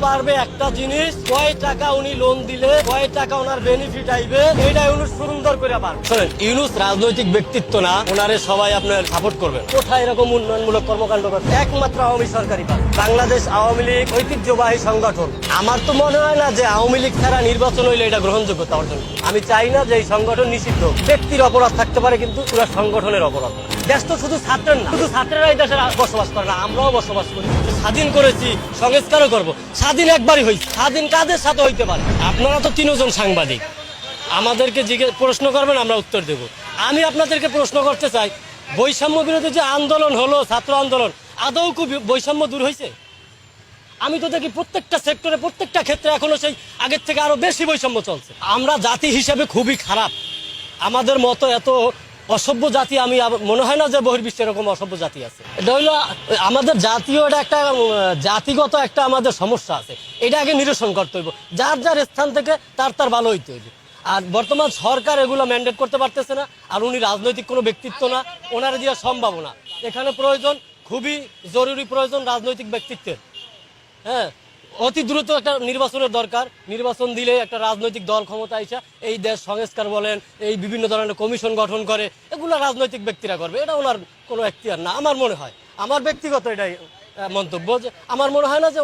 পারবে একটা জিনিস, কয় টাকা উনি লোন দিলে কয় টাকা ওনার বেনিফিট আইবে, এইটা ইউনুস সুন্দর করে পারবে। শোনেন, ইউনুস রাজনৈতিক ব্যক্তিত্ব না, ওনারে সবাই আপনার সাপোর্ট করবেন। কোথায় এরকম উন্নয়নমূলক কর্মকাণ্ড করবে? একমাত্র আওয়ামী সরকারই পারে। বাংলাদেশ আওয়ামী লীগ ঐতিহ্যবাহী সংগঠন। আমার তো মনে হয় না যে আওয়ামী লীগ ছাড়া নির্বাচন হইলে এটা গ্রহণযোগ্যতা অর্জন। আমি চাই না যে এই সংগঠন নিষিদ্ধ। ব্যক্তির অপরাধ থাকতে পারে, কিন্তু পুরো সংগঠনের অপরাধ। দেশ তো শুধু ছাত্রের না, শুধু ছাত্রেরাই দেশে বসবাস করে না, আমরাও বসবাস করি। স্বাধীন করেছি, সংস্কারও করবো। স্বাধীন একবারই হয়েছে, স্বাধীন কাদের সাথে হইতে পারে? আপনারা তো তিনজন সাংবাদিক, আমাদেরকে প্রশ্ন করবেন, আমরা উত্তর দেব। আমি আপনাদেরকে প্রশ্ন করতে চাই, বৈষম্য বিরোধী যে আন্দোলন হলো, ছাত্র আন্দোলন, আদৌ কি বৈষম্য দূর হয়েছে? আমি তো দেখি প্রত্যেকটা সেক্টরে, প্রত্যেকটা ক্ষেত্রে এখনো সেই আগের থেকে আরো বেশি বৈষম্য চলছে। আমরা জাতি হিসেবে খুবই খারাপ। আমাদের মতো এত অসভ্য জাতি আমি মনে হয় না যে বহির্বিশ্বে এরকম অসভ্য জাতি আছে। এটা হইলো আমাদের জাতীয়, এটা একটা জাতিগত একটা আমাদের সমস্যা আছে। এটা আগে নিরসন করতে হইব। যার যার স্থান থেকে তার ভালো হইতে হইবে। আর বর্তমান সরকার এগুলো ম্যান্ডেট করতে পারতেছে না। আর উনি রাজনৈতিক কোনো ব্যক্তিত্ব না, ওনার দিয়ে সম্ভব না। এখানে প্রয়োজন, খুবই জরুরি প্রয়োজন রাজনৈতিক ব্যক্তিত্বের। হ্যাঁ, অতি দ্রুত একটা নির্বাচনের দরকার। নির্বাচন দিলে একটা রাজনৈতিক দল ক্ষমতা আইসা এই দেশ সংস্কার বলেন, এই বিভিন্ন ধরনের কমিশন গঠন করে, এগুলো রাজনৈতিক ব্যক্তিরা করবে। এটা ওনার কোনো এখতিয়ার না আমার মনে হয়। আমার ব্যক্তিগত এটাই মন্তব্য, যে আমার মনে হয় না যে